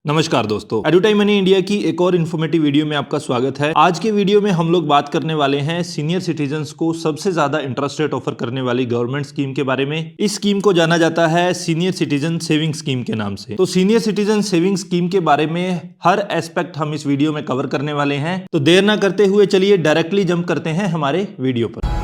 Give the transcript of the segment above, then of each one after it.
नमस्कार दोस्तों, एडुटाइम money India की एक और इन्फॉर्मेटिव वीडियो में आपका स्वागत है। आज के वीडियो में हम लोग बात करने वाले हैं सीनियर सिटीजन्स को सबसे ज्यादा इंटरेस्ट रेट ऑफर करने वाली गवर्नमेंट स्कीम के बारे में। इस स्कीम को जाना जाता है सीनियर सिटीजन सेविंग स्कीम के नाम से। तो सीनियर सिटीजन सेविंग स्कीम के बारे में हर एस्पेक्ट हम इस वीडियो में कवर करने वाले हैं। तो देर ना करते हुए चलिए डायरेक्टली जंप करते हैं हमारे वीडियो पर।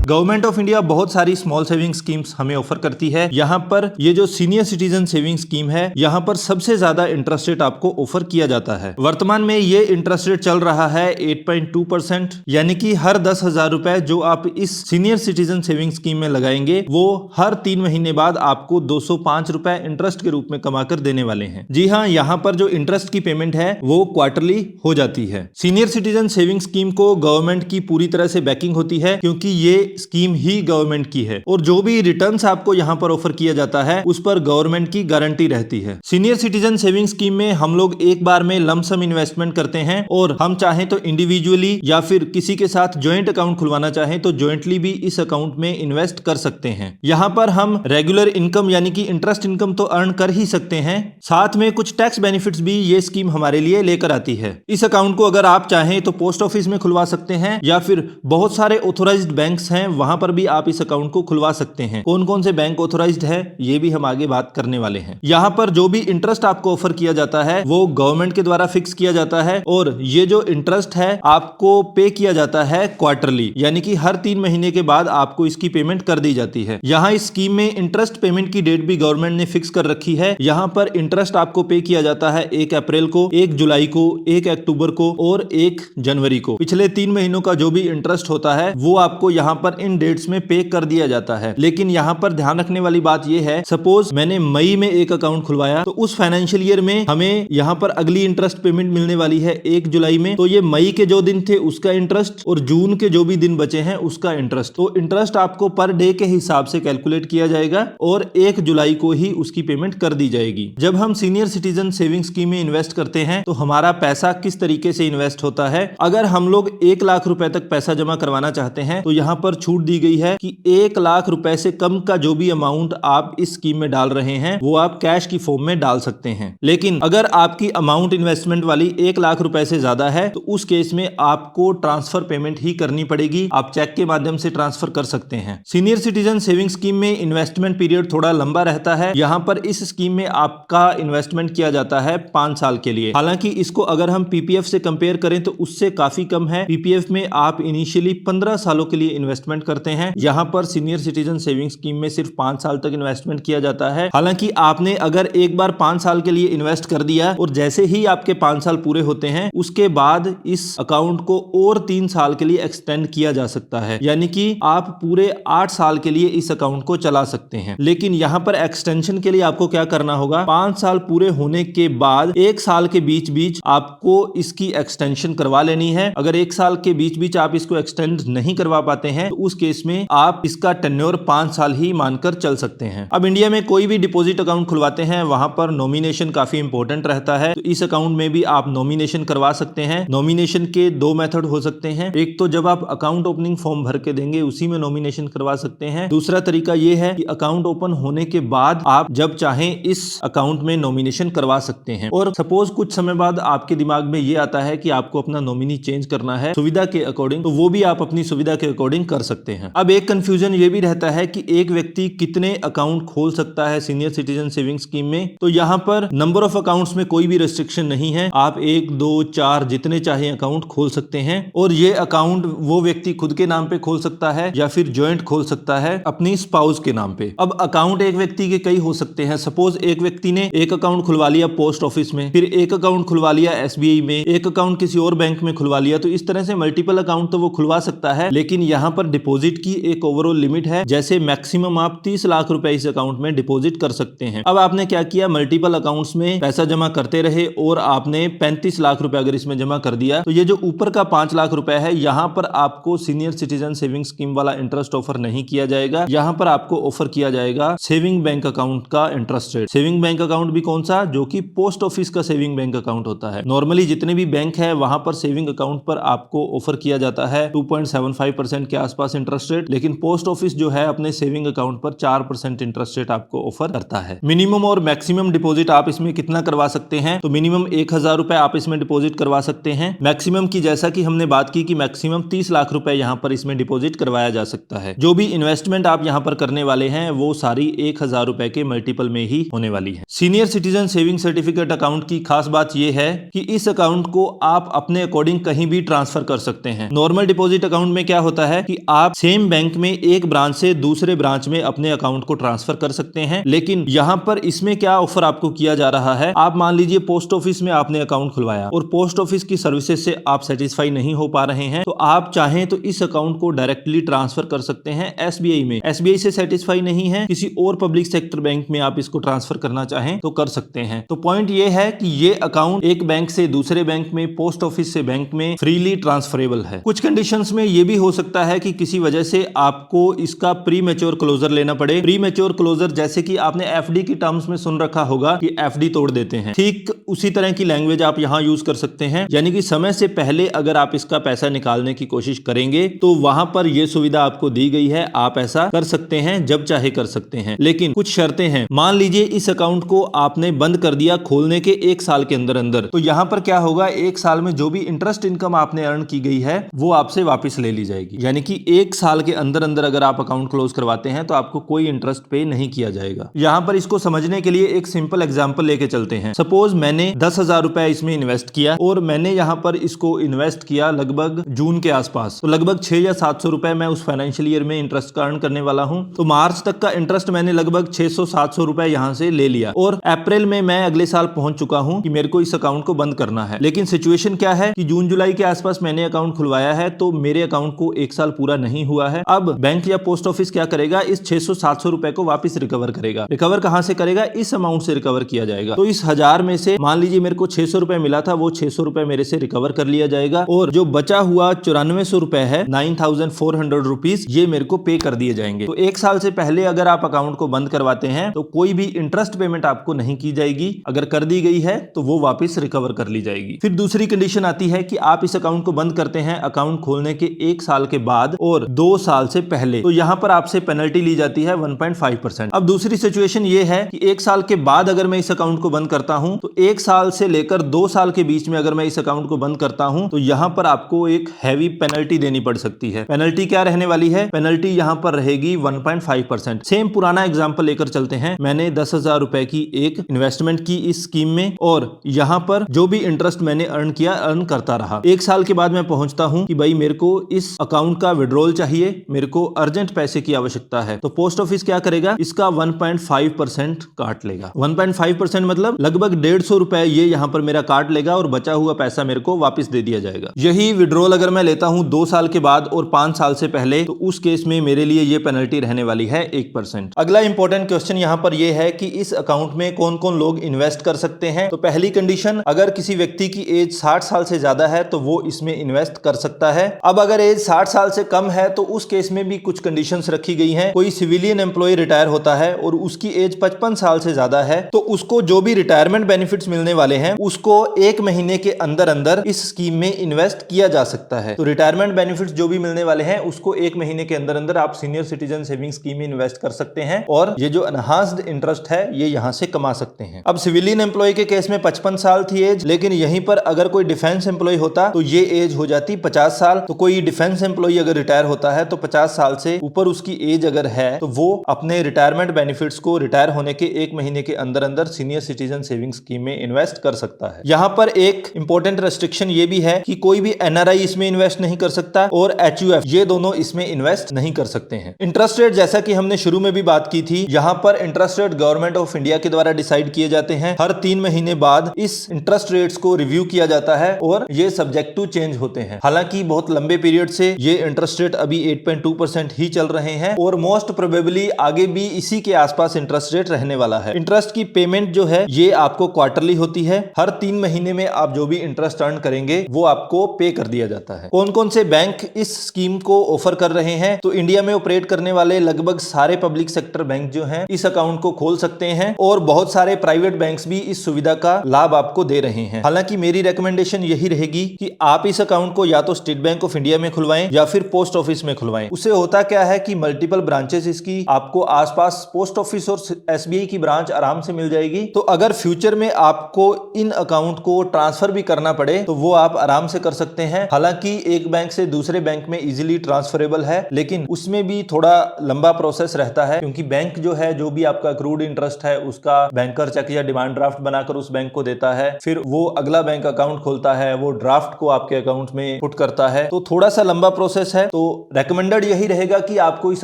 गवर्नमेंट ऑफ इंडिया बहुत सारी स्मॉल सेविंग स्कीम्स हमें ऑफर करती है। यहाँ पर ये जो सीनियर सिटीजन सेविंग स्कीम है, यहाँ पर सबसे ज्यादा इंटरेस्ट रेट आपको ऑफर किया जाता है। वर्तमान में ये इंटरेस्ट रेट चल रहा है 8.2%, यानी कि हर 10,000 रुपए जो आप इस सीनियर सिटीजन सेविंग स्कीम में लगाएंगे वो हर 3 महीने बाद आपको 205 रुपए इंटरेस्ट के रूप में कमाकर देने वाले हैं। जी हाँ, यहाँ पर जो इंटरेस्ट की पेमेंट है वो क्वार्टरली हो जाती है। सीनियर सिटीजन सेविंग स्कीम को गवर्नमेंट की पूरी तरह से बैकिंग होती है, क्योंकि ये स्कीम ही गवर्नमेंट की है और जो भी रिटर्न्स आपको यहाँ पर ऑफर किया जाता है उस पर गवर्नमेंट की गारंटी रहती है। सीनियर सिटीजन सेविंग स्कीम में हम लोग एक बार में लमसम इन्वेस्टमेंट करते हैं और हम चाहें तो इंडिविजुअली या फिर किसी के साथ ज्वाइंट अकाउंट खुलवाना चाहें तो ज्वाइंटली भी इस अकाउंट में इन्वेस्ट कर सकते हैं। यहाँ पर हम रेगुलर इनकम यानी कि इंटरेस्ट इनकम तो अर्न कर ही सकते हैं, साथ में कुछ टैक्स बेनिफिट्स भी ये स्कीम हमारे लिए लेकर आती है। इस अकाउंट को अगर आप चाहें तो पोस्ट ऑफिस में खुलवा सकते हैं या फिर बहुत सारे ऑथोराइज्ड बैंक्स हैं, वहां पर भी आप इस अकाउंट को खुलवा सकते हैं। कौन कौन से बैंक ऑथोराइज्ड है ये भी हम आगे बात करने वाले हैं। यहाँ पर जो भी इंटरेस्ट आपको ऑफर किया जाता है वो गवर्नमेंट के द्वारा फिक्स किया जाता है और ये जो इंटरेस्ट है आपको पे किया जाता है क्वार्टरली, यानी कि हर 3 महीने के बाद आपको इसकी पेमेंट कर दी जाती है। यहाँ इस स्कीम में इंटरेस्ट पेमेंट की डेट भी गवर्नमेंट ने फिक्स कर रखी है। यहाँ पर इंटरेस्ट आपको पे किया जाता है 1 अप्रैल को, 1 जुलाई को, 1 अक्टूबर को और 1 जनवरी को। पिछले 3 महीनों का जो भी इंटरेस्ट होता है वो आपको यहाँ पर इन डेट्स में पे कर दिया जाता है। लेकिन यहाँ पर ध्यान रखने वाली बात यह है, सपोज मैंने मई में एक अकाउंट खुलवाया तो उस फाइनेंशियल ईयर में हमें यहाँ पर अगली इंटरेस्ट पेमेंट मिलने वाली है 1 जुलाई में, तो ये मई के जो दिन थे उसका इंटरेस्ट और जून के जो भी दिन बचे हैं उसका इंटरेस्ट, तो इंटरेस्ट आपको पर डे के हिसाब से कैलकुलेट किया जाएगा और 1 जुलाई को ही उसकी पेमेंट कर दी जाएगी। जब हम सीनियर सिटीजन सेविंग स्कीम में इन्वेस्ट करते हैं तो हमारा पैसा किस तरीके से इन्वेस्ट होता है। अगर हम लोग 1 लाख रुपए तक पैसा जमा करवाना चाहते हैं तो यहाँ पर छूट दी गई है कि 1 लाख रुपए से कम का जो भी अमाउंट आप इस स्कीम में डाल रहे हैं वो आप कैश की फॉर्म में डाल सकते हैं। लेकिन अगर आपकी अमाउंट इन्वेस्टमेंट वाली 1 लाख रुपए से ज्यादा है तो उस केस में आपको ट्रांसफर पेमेंट ही करनी पड़ेगी। आप चेक के माध्यम से ट्रांसफर कर सकते हैं। सीनियर सिटीजन सेविंग स्कीम में इन्वेस्टमेंट पीरियड थोड़ा लंबा रहता है। यहाँ पर इस स्कीम में आपका इन्वेस्टमेंट किया जाता है 5 साल के लिए। हालांकि इसको अगर हम पीपीएफ से कंपेयर करें तो उससे काफी कम है। पीपीएफ में आप इनिशियली 15 सालों के लिए इन्वेस्टमेंट करते हैं, यहाँ पर सीनियर सिटीजन सेविंग स्कीम में सिर्फ 5 साल तक इन्वेस्टमेंट किया जाता है। हालांकि आपने अगर एक बार 5 साल के लिए इन्वेस्ट कर दिया और जैसे ही आपके 5 साल पूरे होते हैं उसके बाद इस अकाउंट को और 3 साल के लिए एक्सटेंड किया जा सकता है, यानी कि आप पूरे 8 साल के लिए इस अकाउंट को चला सकते हैं। लेकिन यहाँ पर एक्सटेंशन के लिए आपको क्या करना होगा, 5 साल पूरे होने के बाद 1 साल के बीच बीच आपको इसकी एक्सटेंशन करवा लेनी है। अगर 1 साल के बीच बीच आप इसको एक्सटेंड नहीं करवा पाते हैं तो उस केस में आप इसका टेन्योर 5 साल ही मानकर चल सकते हैं। अब इंडिया में कोई भी डिपॉजिट अकाउंट खुलवाते हैं वहां पर नॉमिनेशन काफी इंपॉर्टेंट रहता है, तो इस अकाउंट में भी आप नॉमिनेशन करवा सकते हैं। नॉमिनेशन के 2 मेथड हो सकते हैं, एक तो जब आप अकाउंट ओपनिंग फॉर्म भर के देंगे उसी में नॉमिनेशन करवा सकते हैं। दूसरा तरीका यह है कि अकाउंट ओपन होने के बाद आप जब चाहें इस अकाउंट में नॉमिनेशन करवा सकते हैं। और सपोज कुछ समय बाद आपके दिमाग में यह आता है कि आपको अपना नॉमिनी चेंज करना है सुविधा के अकॉर्डिंग, तो वो भी आप अपनी सुविधा के अकॉर्डिंग कर सकते हैं। अब एक कंफ्यूजन ये भी रहता है कि एक व्यक्ति कितने अकाउंट खोल सकता है सीनियर सिटीजन सेविंग स्कीम में, तो यहाँ पर नंबर ऑफ अकाउंट्स में कोई भी रेस्ट्रिक्शन नहीं है। आप 1, 2, 4 जितने चाहे अकाउंट खोल सकते हैं और ये अकाउंट वो व्यक्ति खुद के नाम पे खोल सकता है या फिर ज्वाइंट खोल सकता है अपनी स्पाउस के नाम पे। अब अकाउंट एक व्यक्ति के कई हो सकते हैं। सपोज एक व्यक्ति ने एक अकाउंट खुलवा लिया पोस्ट ऑफिस में, फिर एक अकाउंट खुलवा लिया एसबीआई में, एक अकाउंट किसी और बैंक में खुलवा लिया, तो इस तरह से मल्टीपल अकाउंट तो वो खुलवा सकता है। लेकिन यहाँ पर डिपॉजिट की एक ओवरऑल लिमिट है, जैसे मैक्सिमम आप 30 लाख रुपए इस अकाउंट में डिपॉजिट कर सकते हैं। अब आपने क्या किया, मल्टीपल अकाउंट्स में पैसा जमा करते रहे और आपने 35 लाख रुपए अगर इसमें जमा कर दिया तो ये जो ऊपर का 5 लाख रुपए है यहाँ पर आपको सीनियर सिटीजन सेविंग स्कीम वाला इंटरेस्ट ऑफर नहीं किया जाएगा। यहाँ पर आपको ऑफर किया जाएगा सेविंग बैंक अकाउंट का interest rate. Saving bank account भी कौन सा, जो कि पोस्ट ऑफिस का सेविंग बैंक अकाउंट होता है। नॉर्मली जितने भी बैंक है वहां पर सेविंग अकाउंट पर आपको ऑफर किया जाता है 2.75% के आसपास आसपास इंटरेस्ट रेट, लेकिन पोस्ट ऑफिस जो है अपने सेविंग अकाउंट पर 4% इंटरेस्ट रेट आपको ऑफर करता है। मिनिमम और मैक्सिमम डिपॉजिट आप इसमें कितना करवा सकते हैं, तो मिनिमम 1000 रुपए आप इसमें डिपॉजिट करवा सकते हैं। मैक्सिमम की जैसा कि हमने बात की कि मैक्सिमम 30 लाख रुपए यहाँ पर इसमें डिपॉजिट करवाया जा सकता है। जो भी इन्वेस्टमेंट आप यहाँ पर करने वाले हैं वो सारी 1000 रुपए के मल्टीपल में ही होने वाली है। Senior citizen saving certificate account की खास बात यह है कि इस अकाउंट को आप अपने अकॉर्डिंग कहीं भी ट्रांसफर कर सकते हैं। नॉर्मल डिपॉजिट अकाउंट में क्या होता है कि आप सेम बैंक में एक ब्रांच से दूसरे ब्रांच में अपने अकाउंट को ट्रांसफर कर सकते हैं, लेकिन यहाँ पर इसमें क्या ऑफर आपको किया जा रहा है। आप मान लीजिए पोस्ट ऑफिस में आपने अकाउंट खुलवाया और पोस्ट ऑफिस की सर्विसेज से आप सेटिस्फाई नहीं हो पा रहे हैं, तो आप चाहें तो इस अकाउंट को डायरेक्टली ट्रांसफर कर सकते हैं एसबीआई में। एसबीआई से सेटिस्फाई नहीं है, किसी और पब्लिक सेक्टर बैंक में आप इसको ट्रांसफर करना चाहें तो कर सकते हैं। तो पॉइंट ये है कि ये अकाउंट एक बैंक से दूसरे बैंक में, पोस्ट ऑफिस से बैंक में फ्रीली ट्रांसफरेबल है। कुछ कंडीशंस में ये भी हो सकता है कि किसी वजह से आपको इसका प्री मैच्योर क्लोजर लेना पड़े। प्री मैच्योर क्लोजर जैसे कि आपने एफडी की टर्म्स में सुन रखा होगा कि एफडी तोड़ देते हैं, ठीक उसी तरह की लैंग्वेज आप यहाँ यूज कर सकते हैं। यानी कि समय से पहले अगर आप इसका पैसा निकालने की कोशिश करेंगे तो वहां पर यह सुविधा आपको दी गई है, आप ऐसा कर सकते हैं, जब चाहे कर सकते हैं। लेकिन कुछ शर्तें हैं। मान लीजिए इस अकाउंट को आपने बंद कर दिया खोलने के 1 साल के अंदर अंदर, तो यहां पर क्या होगा, 1 साल में जो भी इंटरेस्ट इनकम आपने अर्न की गई है वो आपसे वापस ले ली जाएगी। यानी कि 1 साल के अंदर अंदर अगर आप अकाउंट क्लोज करवाते हैं तो आपको कोई इंटरेस्ट पे नहीं किया जाएगा। यहां पर इसको समझने के लिए एक सिंपल एग्जांपल लेके चलते हैं। सपोज मैंने 10,000 रुपए इसमें इन्वेस्ट किया और मैंने यहां पर इसको इन्वेस्ट किया लगभग जून के आसपास, तो लगभग 600 या 700 रुपए मैं उस फाइनेंशियल ईयर में इंटरेस्ट का अर्न करने वाला हूं। तो मार्च तक का इंटरेस्ट मैंने लगभग 600-700 रुपए यहां से ले लिया और अप्रैल में मैं अगले साल पहुंच चुका हूं कि मेरे को इस अकाउंट को बंद करना है। लेकिन सिचुएशन क्या है कि जून जुलाई के आसपास मैंने अकाउंट खुलवाया है, तो मेरे अकाउंट को 1 साल पूरा नहीं हुआ है। अब बैंक या पोस्ट ऑफिस क्या करेगा, इस 600-700 रुपए को वापस रिकवर करेगा। रिकवर कहां से करेगा, इस अमाउंट से रिकवर किया जाएगा। तो इस 1000 में से मान लीजिए मेरे को 600 रुपए मिला था, वो 600 रुपए मेरे से रिकवर कर लिया जाएगा और जो बचा हुआ 9400 रुपए है, 9400 रुपीज, ये मेरे को पे कर दिए जाएंगे। तो 1 साल से पहले अगर आप अकाउंट को बंद करवाते हैं तो कोई भी इंटरेस्ट पेमेंट आपको नहीं की जाएगी। अगर कर दी गई है तो वो वापस रिकवर कर ली जाएगी। फिर दूसरी कंडीशन आती है कि आप इस अकाउंट को बंद करते हैं अकाउंट खोलने के 1 साल के बाद और 2 साल से पहले, तो यहां पर आपसे पेनल्टी ली जाती है 1.5%। अब दूसरी सिचुएशन ये है कि 1 साल के बाद अगर मैं इस अकाउंट को बंद करता हूं तो 1 साल से लेकर 2 साल के बीच में अगर मैं इस अकाउंट को बंद करता हूं तो यहां पर आपको एक हैवी पेनल्टी देनी पड़ सकती है। पेनल्टी क्या रहने वाली है, पेनल्टी यहां पर रहेगी 1.5%। सेम पुराना एग्जांपल लेकर चलते हैं। मैंने 10,000 रुपए की एक इन्वेस्टमेंट की इस स्कीम में और यहां पर जो भी इंटरेस्ट मैंने अर्न करता रहा। 1 साल के बाद मैं पहुंचता हूं कि भाई मेरे को इस अकाउंट का विड्रॉल चाहिए, मेरे को अर्जेंट पैसे की आवश्यकता है। तो पोस्ट ऑफिस क्या करेगा, इसका 1.5% काट लेगा। 1.5% मतलब लगभग 150 रुपए ये यहां पर मेरा काट लेगा और बचा हुआ पैसा मेरे को वापस दे दिया जाएगा। यही विड्रॉल अगर मैं लेता हूं 2 साल के बाद और 5 साल से पहले, तो उस केस में मेरे लिए ये पेनल्टी रहने वाली है 1%। अगला इंपॉर्टेंट क्वेश्चन यहां पर यह है कि इस अकाउंट में कौन कौन लोग इन्वेस्ट कर सकते हैं। तो पहली कंडीशन, अगर किसी व्यक्ति की एज 60 साल से ज्यादा है तो वो इसमें इन्वेस्ट कर सकता है। अब अगर एज 60 साल से कम है तो उस केस में भी कुछ कंडीशंस रखी गई हैं। कोई सिविलियन एम्प्लॉय रिटायर होता है और उसकी एज 55 साल से ज्यादा है तो उसको जो भी रिटायरमेंट बेनिफिट्स मिलने वाले हैं उसको 1 महीने के अंदर अंदर इस स्कीम में इन्वेस्ट किया जा सकता है। तो रिटायरमेंट बेनिफिट्स जो भी मिलने वाले हैं उसको 1 महीने के अंदर अंदर आप सीनियर सिटीजन सेविंग स्कीम में इन्वेस्ट कर सकते हैं और ये जो एनहांस्ड इंटरेस्ट है ये यहां से कमा सकते हैं। अब सिविलियन एम्प्लॉय के केस में 55 साल थी एज, लेकिन यहीं पर अगर कोई डिफेंस एम्प्लॉय होता तो ये एज हो जाती 50 साल। तो कोई डिफेंस एम्प्लॉय अगर रिटायर होता है तो 50 साल से ऊपर उसकी एज अगर है तो वो अपने रिटायरमेंट बेनिफिट्स को रिटायर होने के 1 महीने के अंदर अंदर सीनियर सिटीजन सेविंग स्कीम में इन्वेस्ट कर सकता है। यहां पर एक इंपॉर्टेंट रेस्ट्रिक्शन ये भी है कि कोई भी एनआरआई इसमें इन्वेस्ट नहीं कर सकता और एचयूएफ, ये दोनों इसमें इन्वेस्ट नहीं कर सकते हैं। इंटरेस्ट रेट जैसा कि हमने शुरू में भी बात की थी, यहां पर interest rate government of India के द्वारा डिसाइड किए जाते हैं। हर 3 महीने बाद इस इंटरेस्ट रेट्स को रिव्यू किया जाता है और ये सब्जेक्ट टू चेंज होते हैं। हालांकि बहुत लंबे पीरियड से ये इंटरेस्ट रेट अभी 8.2% ही चल रहे हैं और मोस्ट प्रोबेबली आगे भी इसी के आसपास इंटरेस्ट रेट रहने वाला है। इंटरेस्ट की पेमेंट जो है ये आपको क्वार्टरली होती है। हर 3 महीने में आप जो भी इंटरेस्ट अर्न करेंगे वो आपको पे कर दिया जाता है। कौन कौन से बैंक इस स्कीम को ऑफर कर रहे हैं, तो इंडिया में ऑपरेट करने वाले लगभग सारे पब्लिक सेक्टर बैंक जो हैं इस अकाउंट को खोल सकते हैं और बहुत सारे प्राइवेट बैंक्स भी इस सुविधा का लाभ आपको दे रहे हैं। हालांकि मेरी रिकमेंडेशन यही रहेगी कि आप इस अकाउंट को या तो स्टेट बैंक ऑफ इंडिया में खुलवाएं या फिर पोस्ट पोस्ट ऑफिस में खुलवाएं। उससे होता क्या है कि मल्टीपल ब्रांचेस इसकी आपको आसपास पोस्ट ऑफिस और एसबीआई की ब्रांच आराम से मिल जाएगी। तो अगर फ्यूचर में आपको इन अकाउंट को ट्रांसफर भी करना पड़े तो वो आप आराम से कर सकते हैं। हालांकि एक बैंक से दूसरे बैंक में इजीली ट्रांसफरेबल है, लेकिन उसमें भी थोड़ा लंबा प्रोसेस रहता है, क्योंकि बैंक जो है जो भी आपका अक्रूड इंटरेस्ट है उसका बैंकर चेक या डिमांड ड्राफ्ट बनाकर उस बैंक को देता है, फिर वो अगला बैंक अकाउंट खोलता है, वो ड्राफ्ट को आपके अकाउंट में पुट करता है। तो थोड़ा सा लंबा प्रोसेस है। तो रेकमेंडेड यही रहेगा कि आपको इस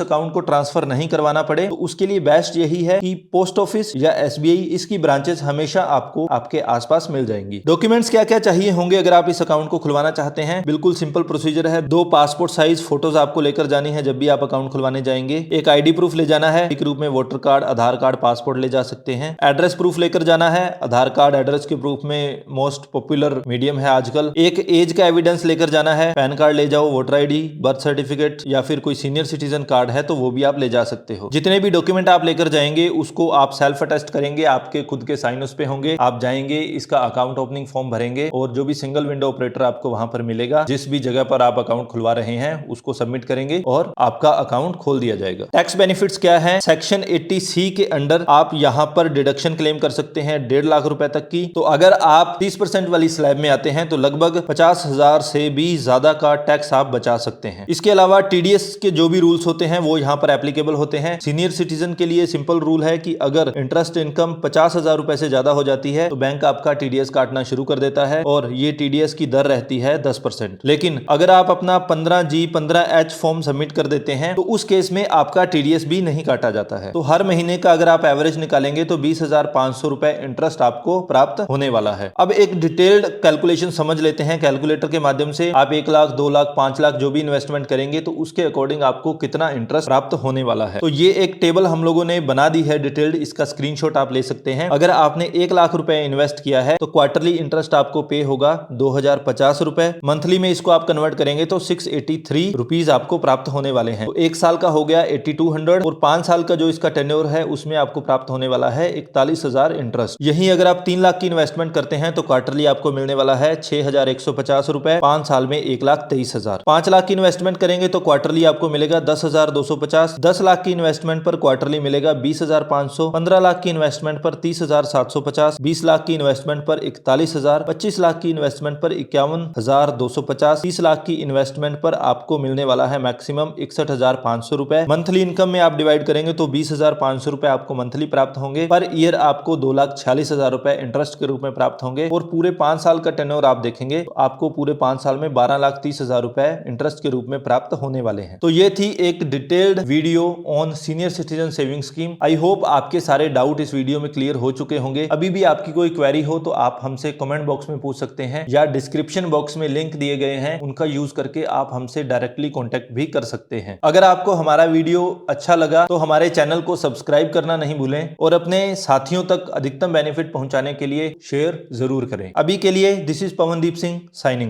अकाउंट को ट्रांसफर नहीं करवाना पड़े। तो उसके लिए बेस्ट यही है कि पोस्ट ऑफिस या एसबीआई इसकी ब्रांचेस हमेशा आपको आपके आसपास मिल जाएंगी। डॉक्यूमेंट्स क्या क्या चाहिए होंगे अगर आप इस अकाउंट को खुलवाना चाहते हैं? बिल्कुल सिंपल प्रोसीजर है। 2 पासपोर्ट साइज फोटोज आपको लेकर जानी है जब भी आप अकाउंट खुलवाने जाएंगे। एक आईडी प्रूफ ले जाना है, एक रूप में वोटर कार्ड, आधार कार्ड, पासपोर्ट ले जा सकते हैं। एड्रेस प्रूफ लेकर जाना है। आधार कार्ड एड्रेस के प्रूफ में मोस्ट पॉपुलर मीडियम है आजकल। एक एज का एविडेंस लेकर जाना है, पैन कार्ड ले जाओ, वोटर आईडी, बर्थ सर्टिफिकेट या फिर कोई सीनियर सिटीजन कार्ड है तो वो भी आप ले जा सकते हो। जितने भी डॉक्यूमेंट आप लेकर जाएंगे उसको आप सेल्फ अटेस्ट करेंगे, आपके खुद के साइन उस पे होंगे। आप जाएंगे, इसका अकाउंट ओपनिंग फॉर्म भरेंगे और जो भी सिंगल विंडो ऑपरेटर आपको वहां पर मिलेगा, जिस भी जगह पर आप अकाउंट खुलवा रहे हैं उसको सबमिट करेंगे और आपका अकाउंट खोल दिया जाएगा। टैक्स बेनिफिट्स क्या है? सेक्शन 80C के अंडर आप यहां पर डिडक्शन क्लेम कर सकते हैं 1.5 लाख रुपए तक की। तो अगर आप 30% वाली स्लैब में आते हैं तो लगभग 50,000 से भी ज्यादा का टैक्स आप बचा सकते हैं। इसके अलावा टीडीएस के जो भी रूल्स होते हैं वो यहाँ पर एप्लीकेबल होते हैं। सीनियर सिटीजन के लिए सिंपल रूल है कि अगर इंटरेस्ट इनकम 50,000 रुपए से ज्यादा हो जाती है तो बैंक आपका टीडीएस काटना शुरू कर देता है और ये टीडीएस की दर रहती है 10%। लेकिन अगर आप अपना 15G 15H फॉर्म सबमिट कर देते हैं तो उस केस में आपका टीडीएस भी नहीं काटा जाता है। तो हर महीने का अगर आप एवरेज निकालेंगे तो 20,500 रुपए इंटरेस्ट आपको प्राप्त होने वाला है। अब एक डिटेल्ड कैलकुलेशन समझ लेते हैं। कैलकुलेटर के माध्यम से आप 1 लाख 2 लाख 5 लाख जो भी इन्वेस्टमेंट करेंगे तो उसके अकॉर्डिंग आपको कितना इंटरेस्ट प्राप्त होने वाला है। तो ये एक टेबल हम लोगों ने बना दी है डिटेल्ड, इसका स्क्रीनशॉट आप ले सकते हैं। अगर आपने 1 लाख रुपए इन्वेस्ट किया है तो क्वार्टरली इंटरेस्ट आपको पे होगा 2,050 रुपए। मंथली में इसको आप कन्वर्ट करेंगे तो 683 रुपीज आपको प्राप्त होने वाले हैं। तो 1 साल का हो गया 8200 और 5 साल का जो इसका टेन्योर है उसमें आपको प्राप्त होने वाला है 41,000 इंटरेस्ट। यही अगर आप 3 लाख की इन्वेस्टमेंट करते हैं तो क्वार्टरली आपको मिलने वाला है 6,150 रुपए, 5 साल में 1,23,000। 5 लाख की इन्वेस्टमेंट करेंगे तो क्वार्टरली आपको मिलेगा 10,250। 10 लाख की इन्वेस्टमेंट पर क्वार्टरली मिलेगा 20,500। 15 लाख की इन्वेस्टमेंट पर 30,750। 20 लाख की इन्वेस्टमेंट पर 41,000। 25 लाख की इन्वेस्टमेंट पर 51,250। 30 लाख की इन्वेस्टमेंट पर आपको मिलने वाला है मैक्सिमम 61,500 रुपए। मंथली इनकम में आप डिवाइड करेंगे तो 20,500 रुपए आपको मंथली प्राप्त होंगे। पर ईयर आपको 2,46,000 रुपए इंटरेस्ट के रूप में प्राप्त होंगे और पूरे 5 साल का टेन्योर आप देखेंगे तो आपको पूरे 5 साल में 12,30,000 रुपए इंटरेस्ट के रूप में प्राप्त होने वाले हैं। तो ये थी एक detailed video on senior citizen saving scheme. I hope आपके सारे डाउट इस वीडियो में क्लियर हो चुके होंगे। अभी भी आपकी कोई क्वेरी हो तो आप हमसे कमेंट बॉक्स में पूछ सकते हैं या डिस्क्रिप्शन बॉक्स में लिंक दिए गए हैं, उनका यूज करके आप हमसे डायरेक्टली कॉन्टेक्ट भी कर सकते हैं। अगर आपको हमारा वीडियो अच्छा लगा तो हमारे चैनल को सब्सक्राइब करना नहीं भूलें और अपने साथियों तक अधिकतम बेनिफिट पहुंचाने के लिए शेयर जरूर करें। अभी के लिए this is Pawandeep Singh signing off.